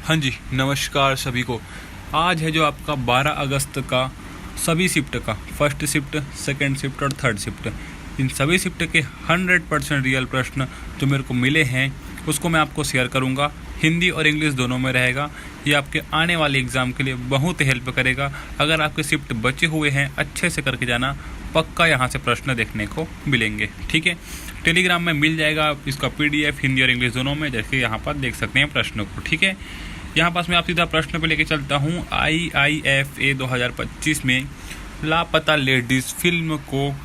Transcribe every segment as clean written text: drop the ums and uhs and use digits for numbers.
हाँ जी, नमस्कार सभी को। आज है जो आपका 12 अगस्त का सभी शिफ्ट का फर्स्ट शिफ्ट, सेकंड शिफ्ट और थर्ड शिफ्ट, इन सभी शिफ्ट के 100% रियल प्रश्न जो मेरे को मिले हैं उसको मैं आपको शेयर करूंगा। हिंदी और इंग्लिश दोनों में रहेगा। ये आपके आने वाले एग्ज़ाम के लिए बहुत हेल्प करेगा। अगर आपके शिफ्ट बचे हुए हैं अच्छे से करके जाना, पक्का यहाँ से प्रश्न देखने को मिलेंगे। ठीक है, टेलीग्राम में मिल जाएगा इसका PDF हिंदी और इंग्लिश दोनों में, जैसे यहाँ पर देख सकते हैं प्रश्नों को। ठीक है, यहाँ पास मैं आप सीधा प्रश्न पे लेके चलता हूँ। IIFA 2025 में लापता लेडीज़ फिल्म को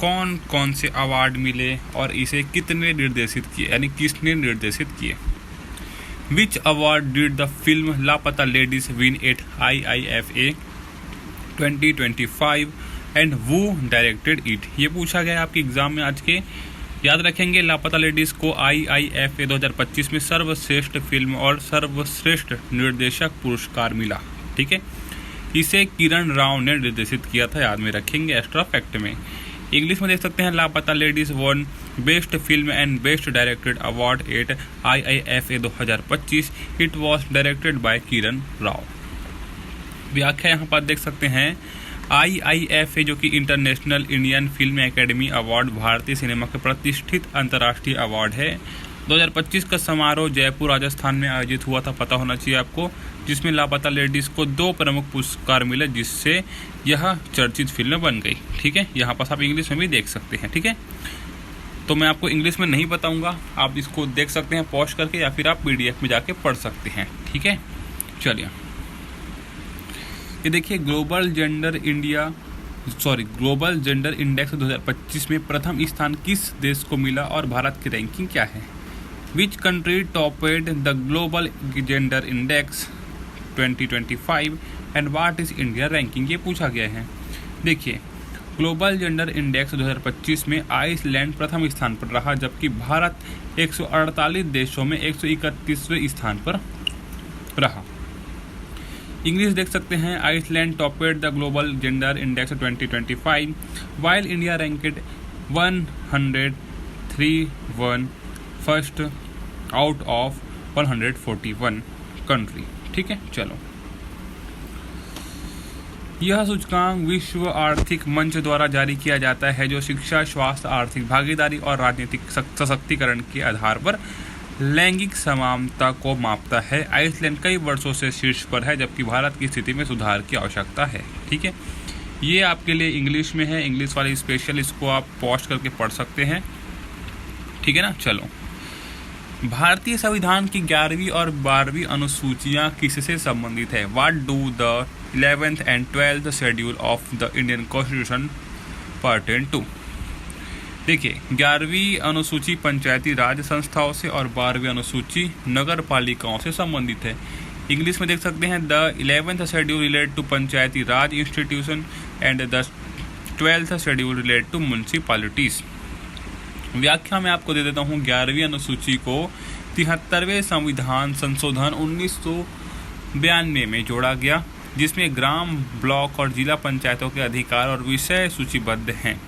कौन कौन से अवार्ड मिले और इसे कितने निर्देशित किए, यानी किसने निर्देशित किए। Which award did the film Laapataa Ladies win at IIFA 2025 and who directed it. ये पूछा गया आपके एग्जाम में आज के। याद रखेंगे, लापता लेडीज़ को IIFA 2025 में सर्वश्रेष्ठ फिल्म और सर्वश्रेष्ठ निर्देशक पुरस्कार मिला। ठीक है, इसे किरण राव ने निर्देशित किया था, याद में रखेंगे एक्स्ट्रा फैक्ट में। इंग्लिश में देख सकते हैं, Laapataa Ladies won best film and best directed award at IIFA 2025। It was directed by Kiran Rao. व्याख्या यहाँ पर देख सकते हैं, IIFA जो कि International Indian Film Academy Award भारतीय सिनेमा के प्रतिष्ठित अंतर्राष्ट्रीय अवार्ड है। 2025 का समारोह जयपुर राजस्थान में आयोजित हुआ था, पता होना चाहिए आपको, जिसमें लापता लेडीज़ को 2 प्रमुख पुरस्कार मिले, जिससे यह चर्चित फिल्म बन गई। ठीक है, यहाँ पर आप इंग्लिश में भी देख सकते हैं। ठीक है, तो मैं आपको इंग्लिश में नहीं बताऊँगा, आप इसको देख सकते हैं पॉज करके, या फिर आप PDF में जाके पढ़ सकते हैं। ठीक है, चलिए ये देखिए, ग्लोबल जेंडर इंडेक्स 2025 में प्रथम स्थान किस देश को मिला और भारत की रैंकिंग क्या है। Which country topped the global gender index 2025 and what is India ranking, ये पूछा गया है। देखिए, ग्लोबल जेंडर इंडेक्स 2025 में आइसलैंड प्रथम स्थान पर रहा, जबकि भारत 148 देशों में 131वें स्थान पर रहा। इंग्लिश देख सकते हैं, Iceland topped the global gender index 2025 while India ranked 131 first out of 141 country. ठीक है, चलो, यह सूचकांक विश्व आर्थिक मंच द्वारा जारी किया जाता है, जो शिक्षा, स्वास्थ्य, आर्थिक भागीदारी और राजनीतिक सशक्तिकरण के आधार पर लैंगिक समानता को मापता है। आइसलैंड कई वर्षों से शीर्ष पर है, जबकि भारत की स्थिति में सुधार की आवश्यकता है। ठीक है, ये आपके लिए इंग्लिश में है, इंग्लिश वाली स्पेशल, इसको आप पॉज करके पढ़ सकते हैं। ठीक है ना, चलो, भारतीय संविधान की 11वीं और 12वीं अनुसूचियां किससे संबंधित है। What do the 11th and 12th schedule of the Indian constitution pertain to. देखिए, 11वीं अनुसूची पंचायती राज संस्थाओं से और 12वीं अनुसूची नगर पालिकाओं से संबंधित है। इंग्लिश में देख सकते हैं, the 11th schedule relate to Panchayati Raj institution and the 12th schedule relate to municipalities. व्याख्या में आपको दे देता हूँ, 11वीं अनुसूची को 73वें संविधान संशोधन 1992 में जोड़ा गया, जिसमें ग्राम, ब्लॉक और जिला पंचायतों के अधिकार और विषय सूचीबद्ध हैं।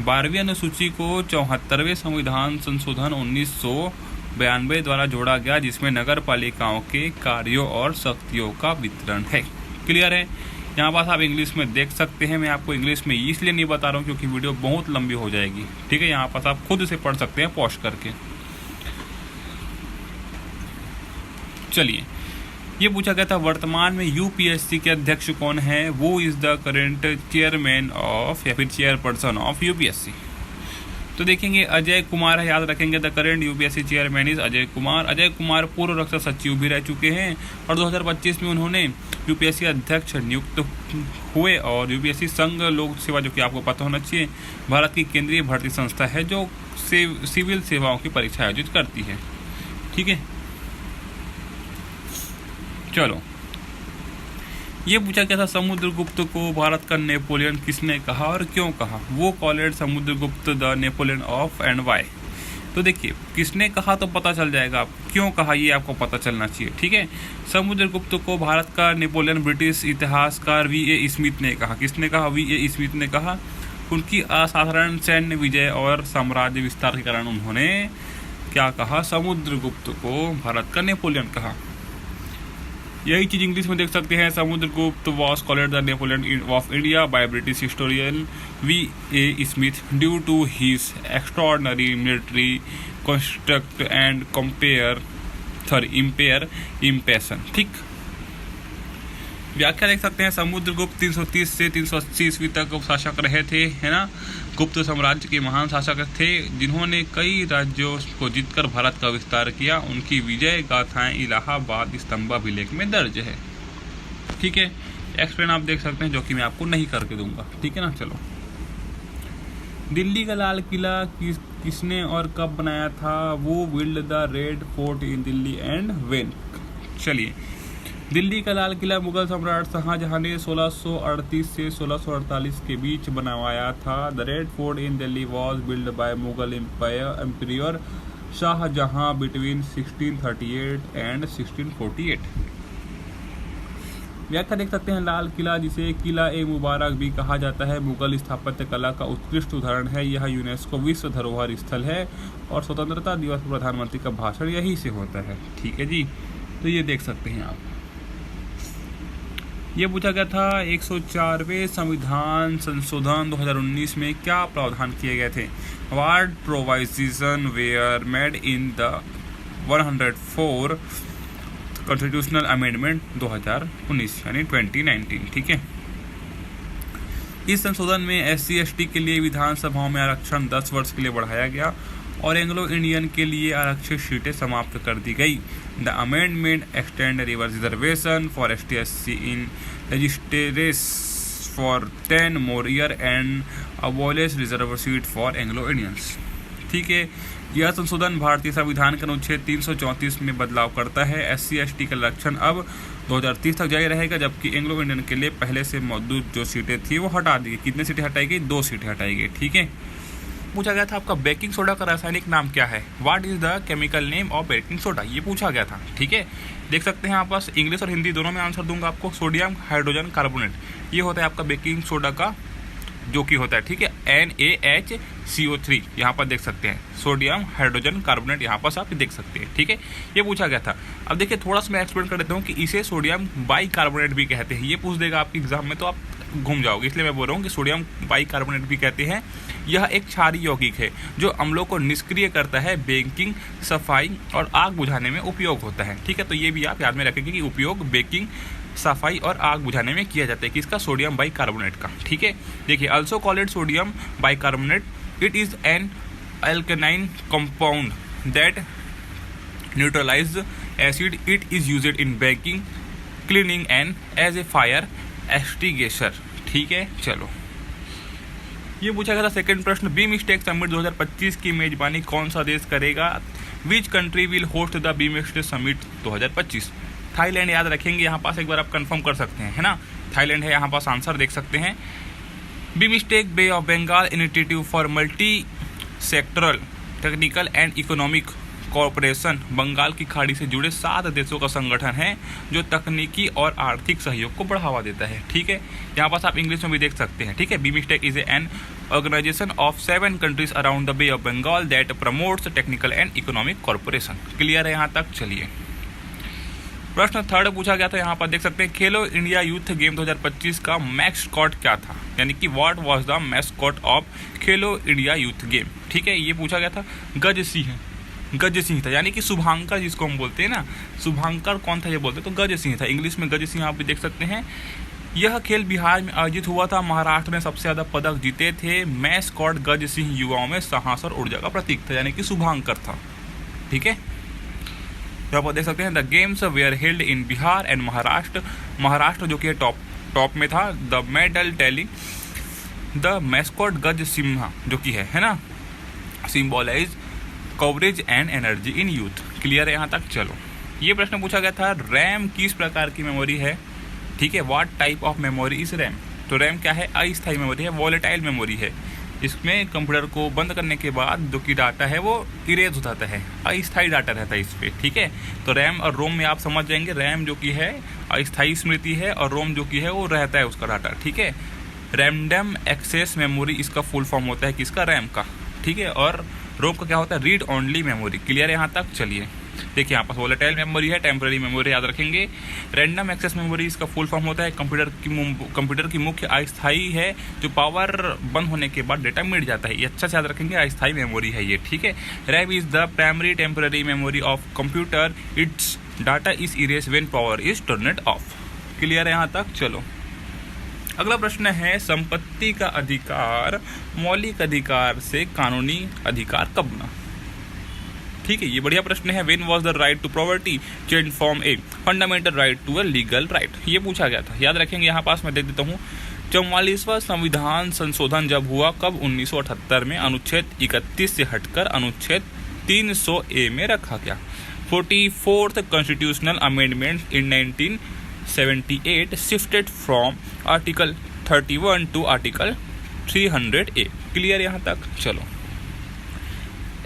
12वीं अनुसूची को 74वें संविधान संशोधन 1992 द्वारा जोड़ा गया, जिसमें नगर पालिकाओं के कार्यों और शक्तियों का वितरण है। क्लियर है, यहाँ पास आप इंग्लिश में देख सकते हैं। मैं आपको इंग्लिश में इसलिए नहीं बता रहा हूँ क्योंकि वीडियो बहुत लंबी हो जाएगी। ठीक है, यहाँ पास आप खुद से पढ़ सकते हैं पॉज करके। चलिए, ये पूछा गया था, वर्तमान में UPSC के अध्यक्ष कौन है। वो is the current chairman of, या फिर चेयरपर्सन ऑफ UPSC। तो देखेंगे, अजय कुमार है, याद रखेंगे, the current UPSC chairman is Ajay Kumar. Ajay Kumar पूर्व रक्षा सचिव भी रह चुके हैं और 2025 में उन्होंने UPSC अध्यक्ष नियुक्त हुए। और UPSC संघ लोक सेवा, जो कि आपको पता होना चाहिए, भारत की केंद्रीय भर्ती संस्था है जो सिविल सेवाओं की परीक्षा आयोजित करती है। ठीक है, चलो, ये पूछा गया था, समुद्रगुप्त को भारत का नेपोलियन किसने कहा और क्यों कहा। वो called Samudragupta the Napoleon of and why. तो देखिए, किसने कहा तो पता चल जाएगा, आप क्यों कहा ये आपको पता चलना चाहिए। ठीक है, समुद्रगुप्त को भारत का नेपोलियन ब्रिटिश इतिहासकार VA स्मिथ ने कहा। किसने कहा? VA स्मिथ ने कहा। उनकी असाधारण सैन्य विजय और साम्राज्य विस्तार के कारण उन्होंने क्या कहा? समुद्रगुप्त को भारत का नेपोलियन कहा। यही चीज़ इंग्लिश में देख सकते हैं। Samudragupta was called the Napoleon of India by British historian V.A. Smith due to his extraordinary military construct and impair impression. ठीक, व्याख्या देख सकते हैं। समुद्रगुप्त 330 से 380 ईस्वी तक शासक रहे थे, है ना। गुप्त साम्राज्य के महान शासक थे जिन्होंने कई राज्यों को जीतकर भारत का विस्तार किया। उनकी विजय गाथाएं इलाहाबाद स्तंभाभिलेख में दर्ज है। ठीक है, एक्सप्लेन आप देख सकते हैं, जो कि मैं आपको नहीं करके दूंगा। ठीक है ना। चलो, दिल्ली का लाल किला किसने और कब बनाया था? वो build the red fort in Delhi and when. चलिए, दिल्ली का लाल किला मुगल सम्राट शाहजहां ने 1638 से 1648 के बीच बनवाया था। The red fort in Delhi was build by Mughal empire Shahjahan between 1638 and 1648। व्याख्या देख सकते हैं। लाल किला, जिसे किला ए मुबारक भी कहा जाता है, मुगल स्थापत्य कला का उत्कृष्ट उदाहरण है। यह यूनेस्को विश्व धरोहर स्थल है और स्वतंत्रता दिवस पर प्रधानमंत्री का भाषण यहीं से होता है। ठीक है जी, तो ये देख सकते हैं आप। ये पूछा गया था 104वें संविधान संशोधन 2019 में क्या प्रावधान किए गए थे? What provision were made in the 104 constitutional amendment 2019 यानी 2019। ठीक है, इस संशोधन में SC/ST के लिए विधानसभाओं में आरक्षण 10 वर्ष के लिए बढ़ाया गया और एंग्लो इंडियन के लिए आरक्षित सीटें समाप्त कर दी गई। The amendment extend reservation for ST/SC in legislatures for 10 more year and abolish reserve seat for Anglo Indians. ठीक है, यह संशोधन भारतीय संविधान के अनुच्छेद 334 में बदलाव करता है। SC/ST का आरक्षण अब 2030 तक जारी रहेगा, जबकि एंग्लो इंडियन के लिए पहले से मौजूद जो सीटें थी वो हटा दी गई। कितनी सीटें हटाई गई? 2 सीटें हटाई गई। ठीक है, पूछा गया था आपका बेकिंग सोडा का रासायनिक नाम क्या है? What is the chemical name of baking soda, ये पूछा गया था। ठीक है, देख सकते हैं आप, बस इंग्लिश और हिंदी दोनों में आंसर दूंगा आपको। सोडियम हाइड्रोजन कार्बोनेट, ये होता है आपका बेकिंग सोडा का जो कि होता है। ठीक है, NaHCO3 यहाँ पर देख सकते हैं। सोडियम हाइड्रोजन कार्बोनेट यहाँ पर आप देख सकते हैं। ठीक है, ये पूछा गया था। अब देखिए, थोड़ा सा मैं एक्सप्लेन कर देता हूँ कि इसे सोडियम बाइकार्बोनेट भी कहते हैं। ये पूछ देगा आपके एग्जाम में तो आप घूम जाओगे, इसलिए मैं बोल रहा हूँ कि सोडियम बाइकार्बोनेट भी कहते हैं। यह एक क्षारीय यौगिक है जो अम्लों को निष्क्रिय करता है, बेकिंग, सफाई और आग बुझाने में उपयोग होता है। ठीक है, तो ये भी आप याद में रखेंगे कि उपयोग बेकिंग, सफाई और आग बुझाने में किया जाता है। किसका? सोडियम बाइकार्बोनेट का। ठीक है, देखिए, also called sodium bicarbonate, it is an अल्कनाइन compound that neutralise acid. It is used in baking, cleaning and as a fire extinguisher. ठीक है, चलो, ये पूछा गया था सेकंड प्रश्न। बीमस्टेक समिट 2025 की मेजबानी कौन सा देश करेगा? Which country will host the BIMSTEC summit 2025? Thailand याद रखेंगे, यहाँ पास एक बार आप कंफर्म कर सकते हैं, है ना। थाईलैंड है, यहाँ पास आंसर देख सकते हैं। BIMSTEC bay of Bengal initiative for multi sectoral technical and economic corporation Bengal की खाड़ी से जुड़े 7 देशों का संगठन है जो तकनीकी और आर्थिक सहयोग को बढ़ावा देता है। ठीक है, यहाँ पास आप इंग्लिश में भी देख सकते हैं। ठीक है, BIMSTEC is an organization of 7 countries around the bay of Bengal that promotes technical and economic corporation. Clear है यहाँ तक? चलिए, प्रश्न थर्ड पूछा गया था, यहाँ पर देख सकते हैं। खेलो इंडिया यूथ गेम 2025 का मैस्कॉट क्या था? यानी कि what was the mascot of Khelo India youth game. ठीक है, ये पूछा गया था। गज सिंह था, यानी कि शुभांकर जिसको हम बोलते हैं ना, शुभांकर कौन था ये बोलते हैं, तो गज सिंह था। इंग्लिश में गज सिंह आप भी देख सकते हैं। यह खेल बिहार में आयोजित हुआ था। महाराष्ट्र ने सबसे ज्यादा पदक जीते थे। मैस्कॉट गज सिंह युवाओं में साहस और ऊर्जा का प्रतीक था, यानी कि शुभांकर था। ठीक है, यहाँ पर देख सकते हैं। The games were held in Bihar and Maharashtra जो कि टॉप में था। The medal telling the mascot Gaj Singh जो कि है ना, symbolize coverage and energy in youth. Clear है यहाँ तक? चलो, ये प्रश्न पूछा गया था। रैम किस प्रकार की मेमोरी है? ठीक है, what type of memory is RAM? तो रैम क्या है? अस्थायी मेमोरी है, वॉलेटाइल मेमोरी है। इसमें कंप्यूटर को बंद करने के बाद जो कि डाटा है वो इरेज हो जाता है, अस्थायी डाटा रहता है इस पर। ठीक है, तो रैम और रोम में आप समझ जाएंगे। रैम जो कि है अस्थायी स्मृति है और रोम जो कि है वो रहता है उसका डाटा। ठीक है, रैंडम एक्सेस मेमोरी इसका फुल फॉर्म होता है किसका? रैम का। ठीक है, और रोम का क्या होता है? Read only memory. क्लियर है यहाँ तक? चलिए, देखिए यहाँ पर वोलेटाइल मेमोरी है, टेम्पररी मेमोरी याद रखेंगे। रैंडम एक्सेस मेमोरी इसका फुल फॉर्म होता है कंप्यूटर की मुख्य अस्थायी है जो पावर बंद होने के बाद डेटा मिट जाता है। ये अच्छा से याद रखेंगे, अस्थायी मेमोरी है ये, ठीक है। RAM is the primary temporary memory of computer, it's data is erase when power is turned of. Clear है यहाँ तक? चलो अगला प्रश्न है, संपत्ति का अधिकार मौलिक अधिकार से कानूनी अधिकार कब बना? ठीक है, ये बढ़िया प्रश्न है। When was the right to property change from a fundamental right to a legal right? ये पूछा गया था, याद रखेंगे। यहाँ पास मैं दे देता हूँ, 44वां संविधान संशोधन जब हुआ कब? 1978 में। अनुच्छेद 31 से हटकर अनुच्छेद 300A में रखा गया। 44th constitutional amendment in 1978 shifted from article 31 to article 300A। Clear यहाँ तक? चलो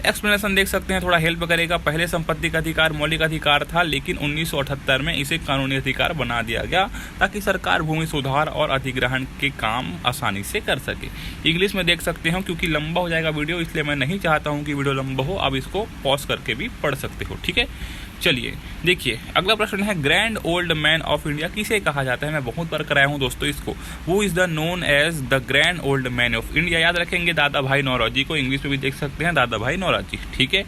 एक्सप्लेनेशन देख सकते हैं, थोड़ा हेल्प करेगा। पहले संपत्ति का अधिकार मौलिक अधिकार था, लेकिन 1978 में इसे कानूनी अधिकार बना दिया गया ताकि सरकार भूमि सुधार और अधिग्रहण के काम आसानी से कर सके। इंग्लिश में देख सकते हो, क्योंकि लंबा हो जाएगा वीडियो, इसलिए मैं नहीं चाहता हूं कि वीडियो लंबा हो। आप इसको पॉज करके भी पढ़ सकते हो, ठीक है। चलिए देखिए अगला प्रश्न है, grand old man of India किसे कहा जाता है? मैं बहुत बार कराया हूँ दोस्तों इसको। वो is the known as the grand old man of India. याद रखेंगे दादा भाई नौरोजी को, इंग्लिश में भी देख सकते हैं दादा भाई नौरोजी, ठीक है।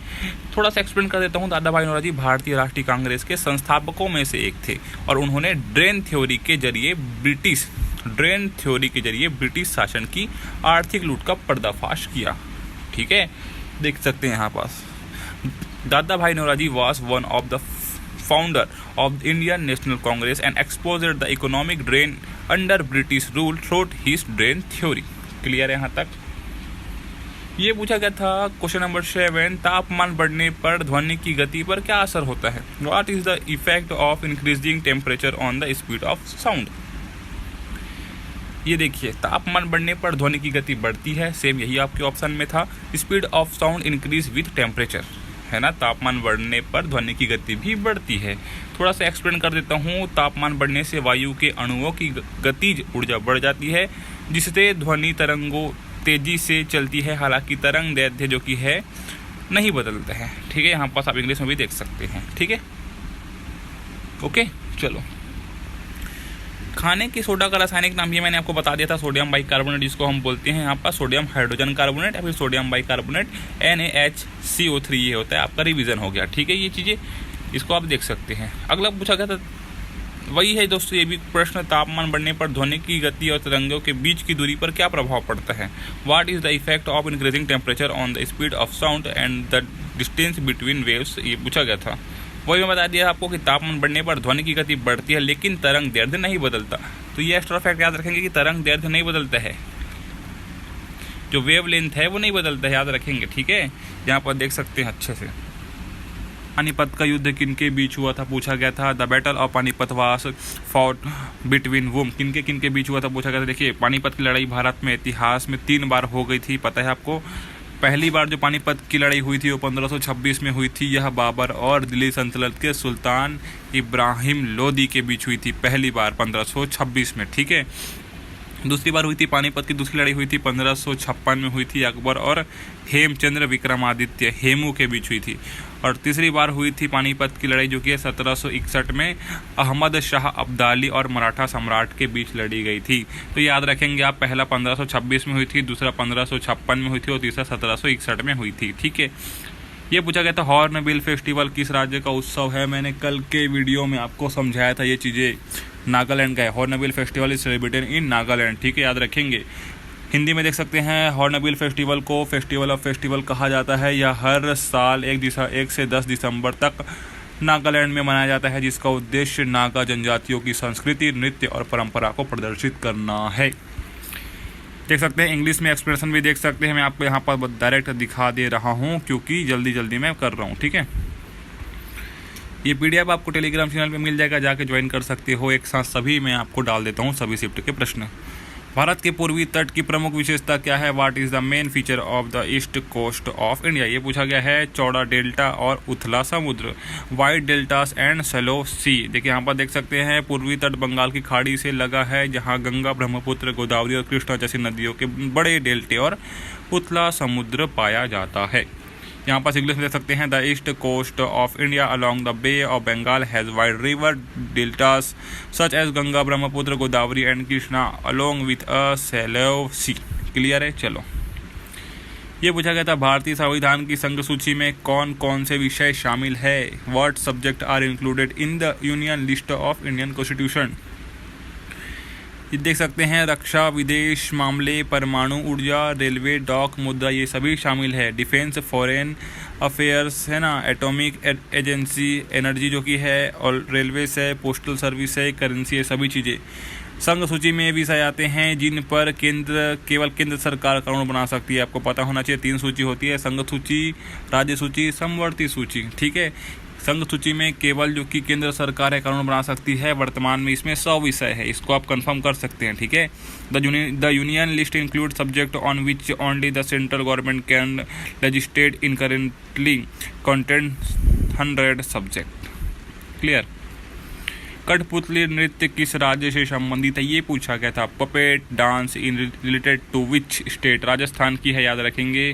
थोड़ा सा एक्सप्लेन कर देता हूँ। दादा भाई नौरोजी भारतीय राष्ट्रीय कांग्रेस के संस्थापकों में से एक थे और उन्होंने ड्रेन थ्योरी के जरिए ब्रिटिश शासन की आर्थिक लूट का पर्दाफाश किया, ठीक है। देख सकते हैं यहाँ पास, Dada Bhai Naoroji was one of the founder of the Indian National Congress and exposed the economic drain under British rule through his drain theory। Clear है यहाँ तक? ये पूछा गया था क्वेश्चन नंबर 7, तापमान बढ़ने पर ध्वनि की गति पर क्या असर होता है? What is the effect of increasing temperature on the speed of sound? ये देखिए, तापमान बढ़ने पर ध्वनि की गति बढ़ती है, सेम यही आपके ऑप्शन में था। Speed of sound increase with temperature, है ना। तापमान बढ़ने पर ध्वनि की गति भी बढ़ती है। थोड़ा सा एक्सप्लेन कर देता हूँ। तापमान बढ़ने से वायु के अणुओं की गतिज ऊर्जा बढ़ जाती है, जिससे ध्वनि तरंगों तेजी से चलती है। हालांकि तरंग दैर्ध्य जो कि है नहीं बदलता है, ठीक है। यहाँ पास आप इंग्लिश में भी देख सकते हैं, ठीक है। ओके चलो, खाने के सोडा का रासायनिक नाम भी मैंने आपको बता दिया था, सोडियम बाइकार्बोनेट जिसको हम बोलते हैं यहाँ पर सोडियम हाइड्रोजन कार्बोनेट या फिर सोडियम बाइकार्बोनेट NaHCO3 ये होता है। आपका रिवीजन हो गया, ठीक है। ये चीज़ें इसको आप देख सकते हैं। अगला पूछा गया था, वही है दोस्तों ये भी प्रश्न, तापमान बढ़ने पर ध्वनि की गति और तरंगों के बीच की दूरी पर क्या प्रभाव पड़ता है? What is the effect of increasing temperature on the speed of sound and the distance between waves? ये पूछा गया था। वही मैं बता दिया आपको कि तापमान बढ़ने पर ध्वनि की गति बढ़ती है, लेकिन तरंग दैर्ध्य नहीं बदलता। तो ये एक्स्ट्रा फैक्ट याद रखेंगे कि तरंग दैर्ध्य नहीं बदलता है, जो वेव लेंथ है वो नहीं बदलता है, याद रखेंगे, ठीक है। यहाँ पर देख सकते हैं अच्छे से। पानीपत का युद्ध किनके बीच हुआ था? पूछा गया था। The battle of Panipat was fought between whom. किनके बीच हुआ था? पूछा गया था। देखिए, पानीपत की लड़ाई भारत में इतिहास में 3 बार हो गई थी, पता है आपको। पहली बार जो पानीपत की लड़ाई हुई थी वो 1526 में हुई थी। यह बाबर और दिल्ली सल्तनत के सुल्तान इब्राहिम लोदी के बीच हुई थी, पहली बार 1526 में, ठीक है। दूसरी बार हुई थी पानीपत की दूसरी लड़ाई हुई थी 1556 में हुई थी, अकबर और हेमचंद्र विक्रमादित्य हेमू के बीच हुई थी। और तीसरी बार हुई थी पानीपत की लड़ाई जो कि 1761 में अहमद शाह अब्दाली और मराठा सम्राट के बीच लड़ी गई थी। तो याद रखेंगे आप, पहला 1526 में हुई थी, दूसरा 1556 में हुई थी और तीसरा 1761 में हुई थी, ठीक है। ये पूछा गया था हॉर्नबिल फेस्टिवल किस राज्य का उत्सव है? मैंने कल के वीडियो में आपको समझाया था ये चीज़ें। नागालैंड का है। Hornbill festival is celebrated in Nagaland, ठीक है, याद रखेंगे। हिंदी में देख सकते हैं, हॉर्नबिल फेस्टिवल को फेस्टिवल ऑफ फेस्टिवल कहा जाता है। यह हर साल 1 से 10 दिसंबर तक नागालैंड में मनाया जाता है, जिसका उद्देश्य नागा जनजातियों की संस्कृति, नृत्य और परंपरा को प्रदर्शित करना है। देख सकते हैं इंग्लिश में एक्सप्रेशन भी देख सकते हैं। मैं आपको यहाँ पर डायरेक्ट दिखा दे रहा हूँ क्योंकि जल्दी मैं कर रहा हूँ, ठीक है। ये PDF आपको टेलीग्राम चैनल पे मिल जाएगा, जाके ज्वाइन कर सकते हो। एक साथ सभी मैं आपको डाल देता हूँ सभी शिफ्ट के प्रश्न। भारत के पूर्वी तट की प्रमुख विशेषता क्या है? What is the main feature of the east coast of India? ये पूछा गया है। चौड़ा डेल्टा और उथला समुद्र, wide deltas and shallow sea. देखिए यहाँ पर देख सकते हैं, पूर्वी तट बंगाल की खाड़ी से लगा है, जहाँ गंगा, ब्रह्मपुत्र, गोदावरी और कृष्णा जैसी नदियों के बड़े डेल्टे और उथला समुद्र पाया जाता है। यहाँ पर इंग्लिश में देख सकते हैं, the east coast of India along the bay of Bengal has wide river deltas such as Ganga, Brahmaputra, Godavari and Krishna along with a shallow sea. Clear है। चलो, ये पूछा गया था भारतीय संविधान की संघ सूची में कौन कौन से विषय शामिल है। What subject are included in the union list of Indian constitution. ये देख सकते हैं, रक्षा, विदेश मामले, परमाणु ऊर्जा, रेलवे, डॉक, मुद्रा, ये सभी शामिल है। डिफेंस, फॉरेन अफेयर्स है ना, एटॉमिक एजेंसी, एनर्जी जो कि है, और रेलवे है, पोस्टल सर्विस है, करेंसी है, सभी चीज़ें संघ सूची में विषय आते हैं जिन पर केवल केंद्र सरकार कानून बना सकती है। आपको पता होना चाहिए 3 सूची होती है, संघ सूची, राज्य सूची, समवर्ती सूची। ठीक है, संघ सूची में केवल जो कि केंद्र सरकार है कानून बना सकती है। वर्तमान में इसमें 100 विषय है, इसको आप कंफर्म कर सकते हैं। ठीक है, the union list include subject on which only the central government can legislate in currently content 100 subject. Clear. कठपुतली नृत्य किस राज्य से संबंधित है, ये पूछा गया था। Puppet dance in related to which state, Rajasthan की है, याद रखेंगे।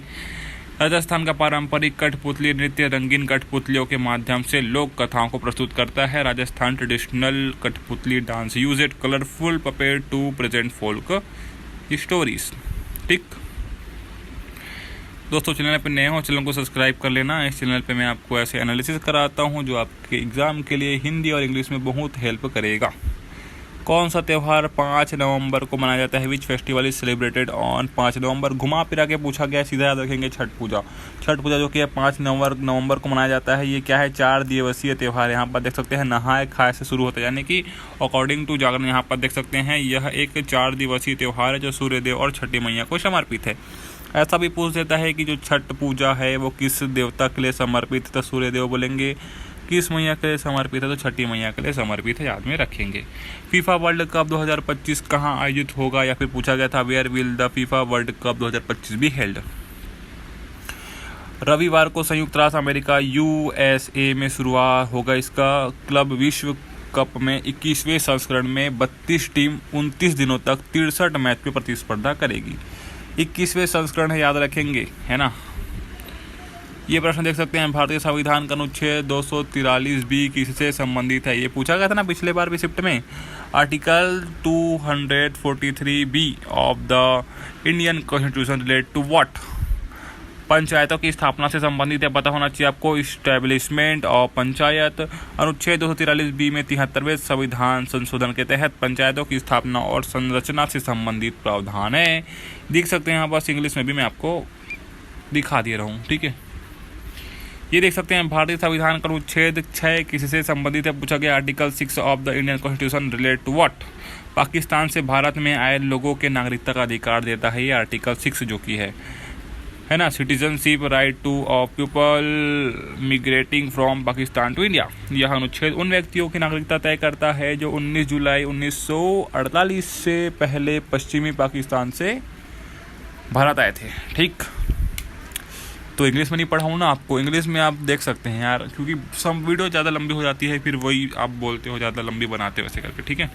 राजस्थान का पारंपरिक कठपुतली नृत्य रंगीन कठपुतलियों के माध्यम से लोक कथाओं को प्रस्तुत करता है। Rajasthan traditional kathputli dance use it colourful puppet to present folk stories. ठीक दोस्तों, चैनल पे नए हो, चैनल को सब्सक्राइब कर लेना। इस चैनल पे मैं आपको ऐसे एनालिसिस कराता हूँ जो आपके एग्जाम के लिए हिंदी और इंग्लिश में बहुत हेल्प करेगा। कौन सा त्यौहार 5 नवंबर को मनाया जाता है, which festival is celebrated on 5 नवंबर। घुमा फिरा के पूछा गया, सीधा याद रखेंगे छठ पूजा। छठ पूजा जो कि है 5 नवंबर को मनाया जाता है। ये क्या है, 4 दिवसीय त्यौहार है। यहाँ पर देख सकते हैं नहाए खाए से शुरू होता है, यानी कि अकॉर्डिंग टू जागरण यहाँ पर देख सकते हैं यह एक 4 दिवसीय त्यौहार है जो सूर्यदेव और छठी मैया को समर्पित है। ऐसा भी पूछ देता है कि जो छठ पूजा है वो किस देवता के लिए समर्पित है, तो सूर्यदेव बोलेंगे। किस मैया के लिए समर्पित है, तो छठी मैया के लिए समर्पित है, याद में रखेंगे। फीफा वर्ल्ड कप 2025 कहाँ आयोजित होगा, या फिर पूछा गया था where will the FIFA world cup 2025 be held. रविवार को संयुक्त राष्ट्र अमेरिका USA में शुरुआत होगा इसका क्लब विश्व कप में 21वें संस्करण में 32 टीम 29 दिनों तक 63 मैच पे प्रतिस्पर्धा करेगी। 21वें संस्करण है, याद रखेंगे, है ना। ये प्रश्न देख सकते हैं, भारतीय संविधान का अनुच्छेद 243B किससे संबंधित है, ये पूछा गया था ना पिछले बार भी शिफ्ट में। Article 243B of the Indian constitution relate to what. पंचायतों की स्थापना से संबंधित है, पता होना चाहिए आपको। Establishment of panchayat. अनुच्छेद 243B में 73वें संविधान संशोधन के तहत पंचायतों की स्थापना और संरचना से संबंधित प्रावधान है। देख सकते हैं यहाँ बस इंग्लिश में भी मैं आपको दिखा दे रहा हूँ। ठीक है, ये देख सकते हैं भारतीय संविधान का अनुच्छेद 6 किससे संबंधित है, पूछा गया। Article 6 of the Indian constitution relate to what. Pakistan से भारत में आए लोगों के नागरिकता का अधिकार देता है ये आर्टिकल 6 जो कि है ना। Citizenship right to of people migrating from Pakistan to India. यह अनुच्छेद उन व्यक्तियों की नागरिकता तय करता है जो 19 जुलाई 1948 से पहले पश्चिमी पाकिस्तान से भारत आए थे। ठीक, तो इंग्लिश में नहीं पढ़ाऊँ ना आपको, इंग्लिश में आप देख सकते हैं यार, क्योंकि सब वीडियो ज़्यादा लंबी हो जाती है, फिर वही आप बोलते हो ज़्यादा लंबी बनाते हो वैसे करके। ठीक है,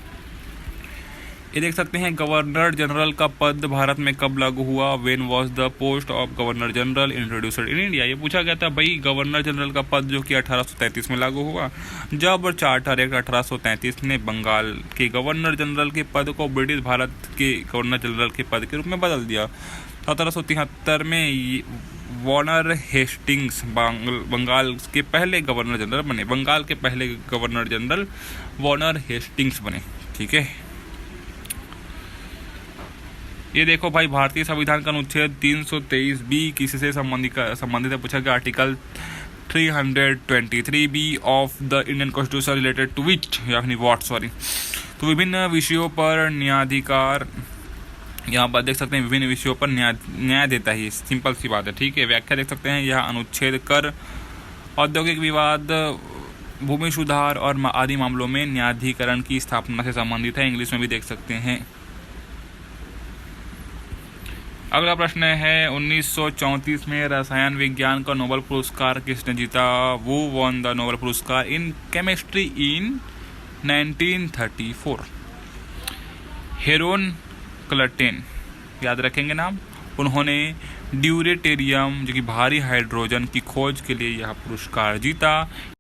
ये देख सकते हैं गवर्नर जनरल का पद भारत में कब लागू हुआ। When was the post of governor general introduced in India. ये पूछा गया था भाई, गवर्नर जनरल का पद जो कि 1833 में लागू हुआ, जब चार्टर एक्ट 1833 ने बंगाल के गवर्नर जनरल के पद को ब्रिटिश भारत के गवर्नर जनरल के पद के रूप में बदल दिया। 1773 में वार्नर हेस्टिंग्स बंगाल के पहले गवर्नर जनरल बने। बंगाल के पहले गवर्नर जनरल वार्नर हेस्टिंग्स बने। ठीक है, ये देखो भाई, भारतीय संविधान का अनुच्छेद 323B किससे संबंधित है, पूछा गया। Article 323B of the Indian constitution related to which, यानी व्हाट, सॉरी। तो विभिन्न विषयों पर न्यायाधिकार, यहाँ पर देख सकते हैं विभिन्न विषयों पर न्याय देता है, सिंपल सी बात है। ठीक है, व्याख्या देख सकते हैं, यह अनुच्छेद कर, औद्योगिक विवाद, भूमि सुधार और आदि मामलों में न्यायाधिकरण की स्थापना से संबंधित है। इंग्लिश में भी देख सकते हैं। अगला प्रश्न है, 1934 में रसायन विज्ञान का नोबेल पुरस्कार किसने जीता। वो वॉन द नोबेल पुरस्कार इन केमिस्ट्री इन 1934। हेरोन क्लटेन, याद रखेंगे नाम। उन्होंने ड्यूरेटेरियम जो कि भारी हाइड्रोजन की खोज के लिए यह पुरस्कार जीता।